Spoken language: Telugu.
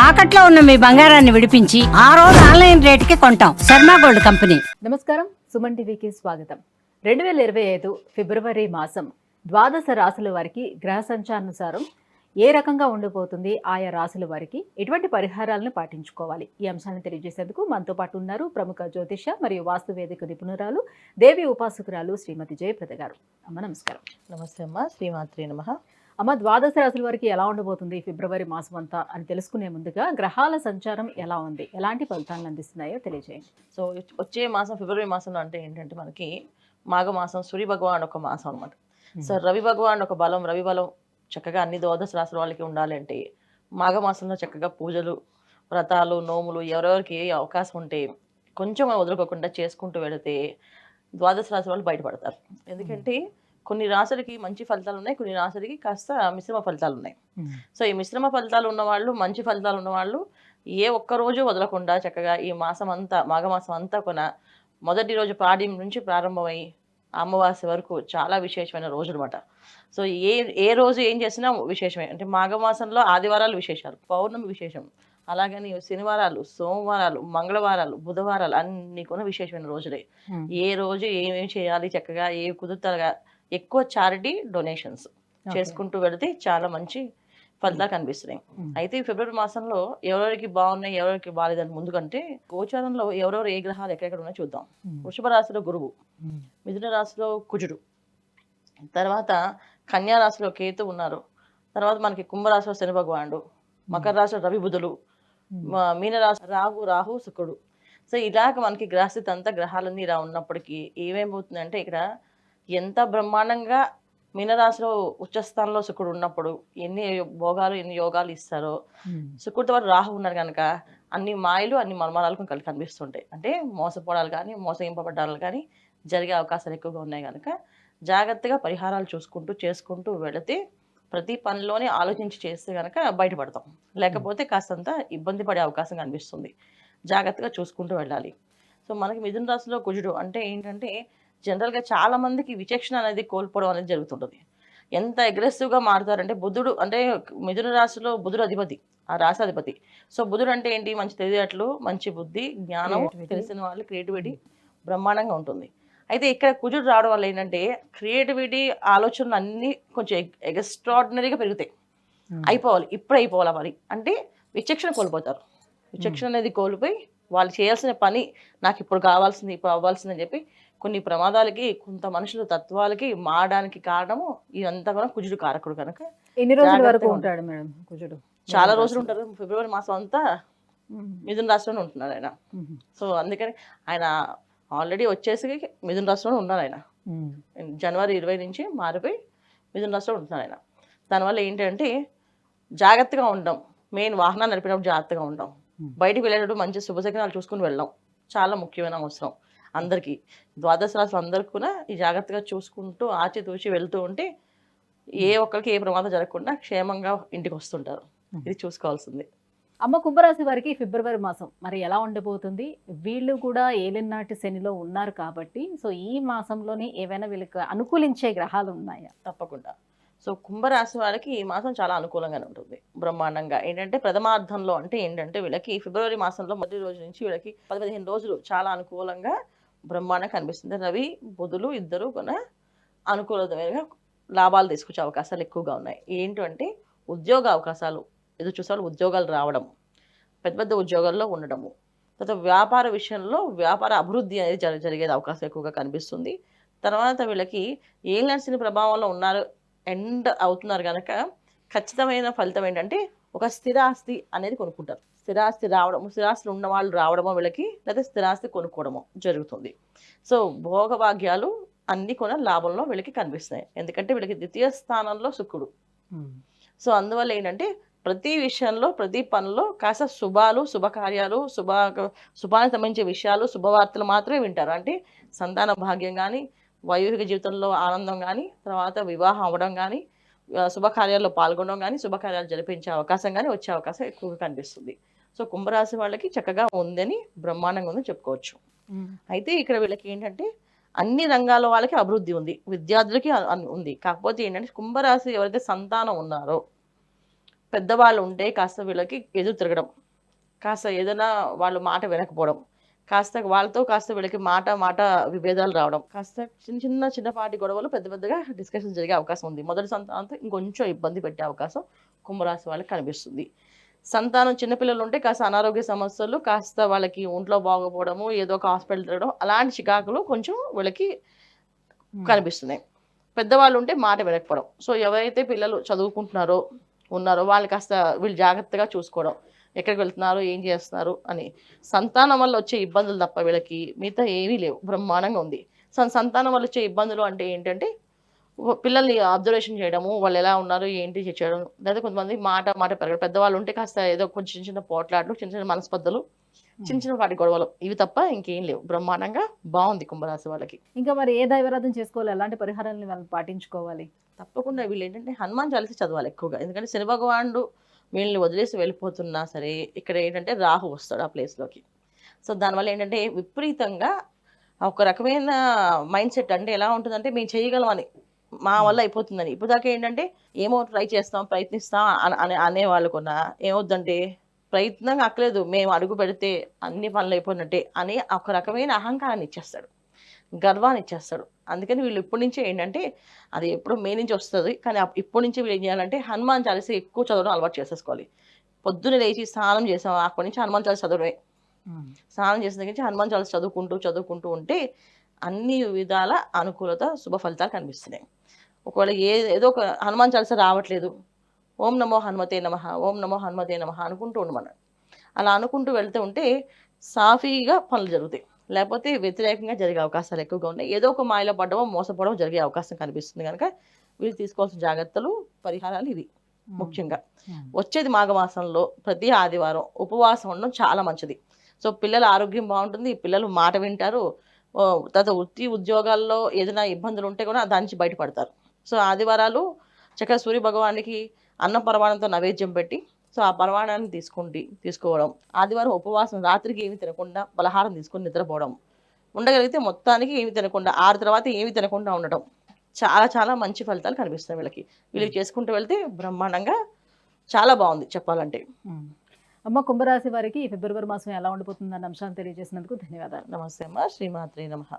తాకట్లో ఉన్న మీ బంగారాన్ని విడిపించి ఆ రోజు ఆన్లైన్ రేటుకి కొంటాం. Sharma gold company. నమస్కారం, సుమన్ టీవీకి స్వాగతం. 2025 ఫిబ్రవరి మాసం ద్వాదశ రాశుల వారికి గ్రహ సంచారానుసారం ఏ రకంగా ఉండిపోతుంది, ఆయా రాశుల వారికి ఎటువంటి పరిహారాలను పాటించుకోవాలి, ఈ అంశాన్ని తెలియజేసేందుకు మనతో పాటు ఉన్నారు ప్రముఖ జ్యోతిష మరియు వాస్తువేదిక నిపుణురాలు, దేవి ఉపాసకురాలు శ్రీమతి జయప్రద గారు. అమ్మ నమస్కారం. నమస్తే అమ్మ, శ్రీమాత్రి నమః. అమ్మ, ద్వాదశ రాశుల వారికి ఎలా ఉండబోతుంది ఫిబ్రవరి మాసం అంతా అని తెలుసుకునే ముందుగా గ్రహాల సంచారం ఎలా ఉంది, ఎలాంటి ఫలితాలను అందిస్తున్నాయో తెలియజేయండి. సో వచ్చే మాసం ఫిబ్రవరి మాసంలో అంటే ఏంటంటే మనకి మాఘమాసం సూర్య భగవాన్ ఒక మాసం అనమాట. సో రవి భగవాన్ ఒక బలం, రవి బలం చక్కగా అన్ని ద్వాదశ రాశుల వాళ్ళకి ఉండాలంటే మాఘమాసంలో చక్కగా పూజలు, వ్రతాలు, నోములు ఎవరెవరికి ఏ అవకాశం ఉంటే కొంచెం వదులుకోకుండా చేసుకుంటూ వెళితే ద్వాదశ రాశుల వాళ్ళు బయటపడతారు. ఎందుకంటే కొన్ని రాశులకి మంచి ఫలితాలు ఉన్నాయి, కొన్ని రాశులకి కాస్త మిశ్రమ ఫలితాలు ఉన్నాయి. సో ఈ మిశ్రమ ఫలితాలు ఉన్నవాళ్ళు, మంచి ఫలితాలు ఉన్నవాళ్ళు ఏ ఒక్కరోజు వదలకుండా చక్కగా ఈ మాసం అంతా, మాఘమాసం అంతా కొన మొదటి రోజు పాడ్యం నుంచి ప్రారంభమై అమావాస్య వరకు చాలా విశేషమైన రోజు అనమాట. సో ఏ రోజు ఏం చేసినా విశేషమే. అంటే మాఘమాసంలో ఆదివారాలు విశేషాలు, పౌర్ణమి విశేషం, అలాగని శనివారాలు, సోమవారాలు, మంగళవారాలు, బుధవారాలు అన్ని కూడా విశేషమైన రోజులే. ఏ రోజు ఏమేమి చేయాలి, చక్కగా ఏ కుదురుతారుగా ఎక్కువ చారిటీ డొనేషన్స్ చేసుకుంటూ వెళితే చాలా మంచి ఫలితాలు కనిపిస్తున్నాయి. అయితే ఈ ఫిబ్రవరి మాసంలో ఎవరెవరికి బాగున్నాయి, ఎవరికి బాగాలేదని ముందుకంటే గోచారంలో ఎవరెవరు ఏ గ్రహాలు ఎక్కడెక్కడ ఉన్నాయో చూద్దాం. వృషభ రాశిలో గురువు, మిథున రాశిలో కుజుడు, తర్వాత కన్యా రాశిలో కేతు ఉన్నారు, తర్వాత మనకి కుంభరాశిలో శని భగవానుడు, మకర రాశిలో రవి బుధులు, మీనరాశి రాహు శుక్రుడు. సో ఇలాగ మనకి గ్రహస్థితి అంతా గ్రహాలన్నీ ఇలా ఉన్నప్పటికీ ఏమేమవుతుందంటే ఇక్కడ ఎంత బ్రహ్మాండంగా మీనరాశిలో ఉచ్చస్థానంలో శుక్రుడు ఉన్నప్పుడు ఎన్ని భోగాలు, ఎన్ని యోగాలు ఇస్తారో, శుక్రుడితో పాటు రాహు ఉన్నారు కనుక అన్ని మాయలు, అన్ని మర్మాలు కనిపిస్తుంటాయి. అంటే మోసపోవడాలు కానీ, మోసగింపబడ్డాలు కానీ జరిగే అవకాశాలు ఎక్కువగా ఉన్నాయి కనుక జాగ్రత్తగా పరిహారాలు చూసుకుంటూ చేసుకుంటూ వెళితే ప్రతి పనిలోనే ఆలోచించి చేస్తే కనుక బయటపడతాం. లేకపోతే కాస్తంత ఇబ్బంది పడే అవకాశం కనిపిస్తుంది. జాగ్రత్తగా చూసుకుంటూ వెళ్ళాలి. సో మనకి మిథున రాశిలో కుజుడు అంటే ఏంటంటే జనరల్గా చాలా మందికి విచక్షణ అనేది కోల్పోవడం అనేది జరుగుతుంటుంది. ఎంత అగ్రెసివ్గా మారుతారంటే బుధుడు అంటే మిథున రాశిలో బుధుడు అధిపతి, ఆ రాశి అధిపతి. సో బుధుడు అంటే ఏంటి, మంచి తెలివితేటలు, మంచి బుద్ధి, జ్ఞానం, తెలిసిన వాళ్ళు, క్రియేటివిటీ బ్రహ్మాండంగా ఉంటుంది. అయితే ఇక్కడ కుజుడు రావడం వల్ల ఏంటంటే క్రియేటివిటీ, ఆలోచనలు అన్నీ కొంచెం ఎక్స్ట్రాడినరీగా పెరుగుతాయి. అయిపోవాలి, ఇప్పుడు అయిపోవాలి మరి అంటే విచక్షణ కోల్పోతారు. విచక్షణ అనేది కోల్పోయి వాళ్ళు చేయాల్సిన పని నాకు ఇప్పుడు కావాల్సింది, ఇప్పుడు అవ్వాల్సింది అని చెప్పి కొన్ని ప్రమాదాలకి, కొంత మనుషుల తత్వాలకి మారడానికి కారణము ఇదంతా కూడా కుజుడు కారకుడు కనుక. ఎన్ని రోజుల వరకు ఉంటాడు మేడం కుజుడు? చాలా రోజులు ఉంటారు. ఫిబ్రవరి మాసం అంతా మిథున రాశిలోనే ఉంటున్నాడు ఆయన. సో అందుకని ఆయన ఆల్రెడీ వచ్చేసి మిథున రాశిలోనే ఉన్నారు ఆయన. జనవరి 20 నుంచి మారిపోయి మిథున రాశిలో ఉంటున్నారు ఆయన. దానివల్ల ఏంటంటే జాగ్రత్తగా ఉండడం, మెయిన్ వాహనాలు నడిపినప్పుడు జాగ్రత్తగా ఉండడం, బయటికి వెళ్ళేటప్పుడు మంచి శుభశకనాలు చూసుకుని వెళ్ళడం చాలా ముఖ్యమైన అవసరం అందరికీ. ద్వాదశ రాశులు అందరికీ కూడా ఈ జాగ్రత్తగా చూసుకుంటూ ఆచితూచి వెళ్తూ ఉంటే ఏ ఒక్కరికి ఏ ప్రమాదం జరగకుండా క్షేమంగా ఇంటికి వస్తుంటారు. ఇది చూసుకోవాల్సింది. అమ్మ, కుంభరాశి వారికి ఫిబ్రవరి మాసం మరి ఎలా ఉండబోతుంది? వీళ్ళు కూడా ఏలినాటి శనిలో ఉన్నారు కాబట్టి సో ఈ మాసంలోనే ఏవైనా వీళ్ళకి అనుకూలించే గ్రహాలు ఉన్నాయా? తప్పకుండా. సో కుంభరాశి వాళ్ళకి ఈ మాసం చాలా అనుకూలంగానే ఉంటుంది, బ్రహ్మాండంగా. ఏంటంటే ప్రథమార్థంలో అంటే ఏంటంటే వీళ్ళకి ఫిబ్రవరి మాసంలో మొదటి రోజు నుంచి వీళ్ళకి 10-15 రోజులు చాలా అనుకూలంగా బ్రహ్మాండంగా కనిపిస్తుంది. రవి బుధులు ఇద్దరు కూడా అనుకూలమైన లాభాలు తీసుకొచ్చే అవకాశాలు ఎక్కువగా ఉన్నాయి. ఏంటంటే ఉద్యోగ అవకాశాలు, ఎదురు చూసే ఉద్యోగాలు రావడం, పెద్ద పెద్ద ఉద్యోగాల్లో ఉండడము, తర్వాత వ్యాపార విషయంలో వ్యాపార అభివృద్ధి అనేది జరిగేది అవకాశం ఎక్కువగా కనిపిస్తుంది. తర్వాత వీళ్ళకి ఏలినాటి ప్రభావంలో ఉన్నారు, ఎండ్ అవుతున్నారు కనుక ఖచ్చితమైన ఫలితం ఏంటంటే ఒక స్థిరాస్తి అనేది కొనుక్కుంటారు. స్థిరాస్తి రావడం, స్థిరాస్తులు ఉన్న వాళ్ళు రావడమో వీళ్ళకి, లేదా స్థిరాస్తి కొనుక్కోవడమో జరుగుతుంది. సో భోగభాగ్యాలు అన్ని కూడా లాభంలో వీళ్ళకి కనిపిస్తున్నాయి. ఎందుకంటే వీళ్ళకి ద్వితీయ స్థానంలో శుక్రుడు. సో అందువల్ల ఏంటంటే ప్రతి విషయంలో, ప్రతి పనిలో కాస్త శుభాలు, శుభకార్యాలు, శుభానికి సంబంధించే విషయాలు, శుభవార్తలు మాత్రమే వింటారు. అంటే సంతాన భాగ్యం కానీ, వైవాహిక జీవితంలో ఆనందం కానీ, తర్వాత వివాహం అవ్వడం కానీ, శుభకార్యాల్లో పాల్గొనడం కానీ, శుభకార్యాలు జరిపించే అవకాశం కానీ వచ్చే అవకాశం ఎక్కువగా కనిపిస్తుంది. సో కుంభరాశి వాళ్ళకి చక్కగా ఉందని, బ్రహ్మాండంగా ఉందని చెప్పుకోవచ్చు. అయితే ఇక్కడ వీళ్ళకి ఏంటంటే అన్ని రంగాల వాళ్ళకి అభివృద్ధి ఉంది, విద్యార్థులకి ఉంది. కాకపోతే ఏంటంటే కుంభరాశి ఎవరైతే సంతానం ఉన్నారో పెద్దవాళ్ళు ఉంటే కాస్త వీళ్ళకి ఎదురు తిరగడం, కాస్త ఏదైనా వాళ్ళు మాట వినకపోవడం, కాస్త వాళ్ళతో కాస్త వీళ్ళకి మాట విభేదాలు రావడం, కాస్త చిన్నపాటి గొడవలు పెద్ద పెద్దగా డిస్కషన్ జరిగే అవకాశం ఉంది. మొదటి సంతానంతో ఇంకొంచెం ఇబ్బంది పెట్టే అవకాశం కుంభరాశి వాళ్ళకి కనిపిస్తుంది. సంతానం చిన్నపిల్లలు ఉంటే కాస్త అనారోగ్య సమస్యలు, కాస్త వాళ్ళకి ఒంట్లో బాగోపోవడము, ఏదో ఒక హాస్పిటల్ తిరగడం, అలాంటి చికాకులు కొంచెం వీళ్ళకి కనిపిస్తున్నాయి. పెద్దవాళ్ళు ఉంటే మాట వినకపోవడం. సో ఎవరైతే పిల్లలు చదువుకుంటున్నారో ఉన్నారో వాళ్ళు కాస్త వీళ్ళు జాగ్రత్తగా చూసుకోవడం, ఎక్కడికి వెళ్తున్నారు, ఏం చేస్తున్నారు అని. సంతానం వల్ల వచ్చే ఇబ్బందులు తప్ప వీళ్ళకి మిగతా ఏమీ లేవు, బ్రహ్మాండంగా ఉంది. సంతానం వల్ల వచ్చే ఇబ్బందులు అంటే ఏంటంటే పిల్లల్ని అబ్జర్వేషన్ చేయడము, వాళ్ళు ఎలా ఉన్నారు ఏంటి చేయడం, లేదా కొంతమంది మాట పెరగడం. పెద్దవాళ్ళు ఉంటే కాస్త ఏదో కొంచెం చిన్న పోట్లాట్లు, చిన్న మనస్పర్ధలు, చిన్న వాటి గొడవలు, ఇవి తప్ప ఇంకేం లేవు. బ్రహ్మాండంగా బాగుంది కుంభరాశి వాళ్ళకి. ఇంకా మరి ఏ దైవారాధన చేసుకోవాలి, ఎలాంటి పరిహారాలను వాళ్ళు పాటించుకోవాలి? తప్పకుండా వీళ్ళు ఏంటంటే హనుమాన్ చాలీసా చదవాలి ఎక్కువగా. ఎందుకంటే శని భగవానుడు వీళ్ళని వదిలేసి వెళ్ళిపోతున్నా సరే ఇక్కడ ఏంటంటే రాహు వస్తాడు ఆ ప్లేస్లోకి. సో దానివల్ల ఏంటంటే విపరీతంగా ఒక రకమైన మైండ్ సెట్, అంటే ఎలా ఉంటుందంటే మేము చేయగలమని, మా వల్ల అయిపోతుందని. ఇప్పుడు దాకా ఏంటంటే ఏమో ట్రై చేస్తాం, ప్రయత్నిస్తాం అనే వాళ్ళకున్నా ఏమవుద్దంటే ప్రయత్నం అక్కలేదు, మేము అడుగు పెడితే అన్ని పనులు అయిపోయినట్టే అని ఒక రకమైన అహంకారాన్ని ఇచ్చేస్తాడు, గర్వాన్ని ఇచ్చేస్తాడు. అందుకని వీళ్ళు ఇప్పటి నుంచే ఏంటంటే అది ఎప్పుడు మే నుంచి వస్తుంది, కానీ ఇప్పటి నుంచి వీళ్ళు ఏం చేయాలంటే హనుమాన్ చాలీసా ఎక్కువ చదవడం అలవాటు చేసేసుకోవాలి. పొద్దున్న లేచి స్నానం చేసాం అప్పటి నుంచి హనుమాన్ చాలీసా చదవడమే. స్నానం చేసిన దగ్గర నుంచి హనుమాన్ చాలీసా చదువుకుంటూ ఉంటే అన్ని విధాల అనుకూలత, శుభ ఫలితాలు కనిపిస్తున్నాయి. ఒకవేళ ఏదో ఒక హనుమాన్ చాలీసా రావట్లేదు, ఓం నమో హనుమతే నమః, ఓం నమో హనుమతే నమః అనుకుంటూ ఉండమన్నాడు. అలా అనుకుంటూ వెళ్తూ ఉంటే సాఫీగా పనులు జరుగుతాయి, లేకపోతే వ్యతిరేకంగా జరిగే అవకాశాలు ఎక్కువగా ఉన్నాయి. ఏదో ఒక మాయలో పడడం, మోసపోవడం జరిగే అవకాశం కనిపిస్తుంది. కనుక వీళ్ళు తీసుకోవాల్సిన జాగ్రత్తలు, పరిహారాలు ఇవి ముఖ్యంగా. వచ్చేది మాఘమాసంలో ప్రతి ఆదివారం ఉపవాసం ఉండడం చాలా మంచిది. సో పిల్లల ఆరోగ్యం బాగుంటుంది, పిల్లలు మాట వింటారు, తర్వాత వృత్తి ఉద్యోగాల్లో ఏదైనా ఇబ్బందులు ఉంటే కూడా దాని నుంచి బయటపడతారు. సో ఆదివారాలు చక్కగా సూర్య భగవానికి అన్న పరమాణంతో నైవేద్యం పెట్టి, సో ఆ పరమాణాన్ని తీసుకోవడం, ఆదివారం ఉపవాసం, రాత్రికి ఏమి తినకుండా పలహారం తీసుకొని నిద్రపోవడం, ఉండగలిగితే మొత్తానికి ఏమి తినకుండా 6 తర్వాత ఏమి తినకుండా ఉండటం, చాలా చాలా మంచి ఫలితాలు కనిపిస్తాయి వీళ్ళకి. వీళ్ళు చేసుకుంటూ వెళ్తే బ్రహ్మాండంగా చాలా బాగుంది చెప్పాలంటే. అమ్మ, కుంభరాశి వారికి ఫిబ్రవరి మాసం ఎలా ఉండిపోతుందన్న అంశాన్ని తెలియజేసినందుకు ధన్యవాదాలు. నమస్తే అమ్మ. శ్రీమాత్రే నమః.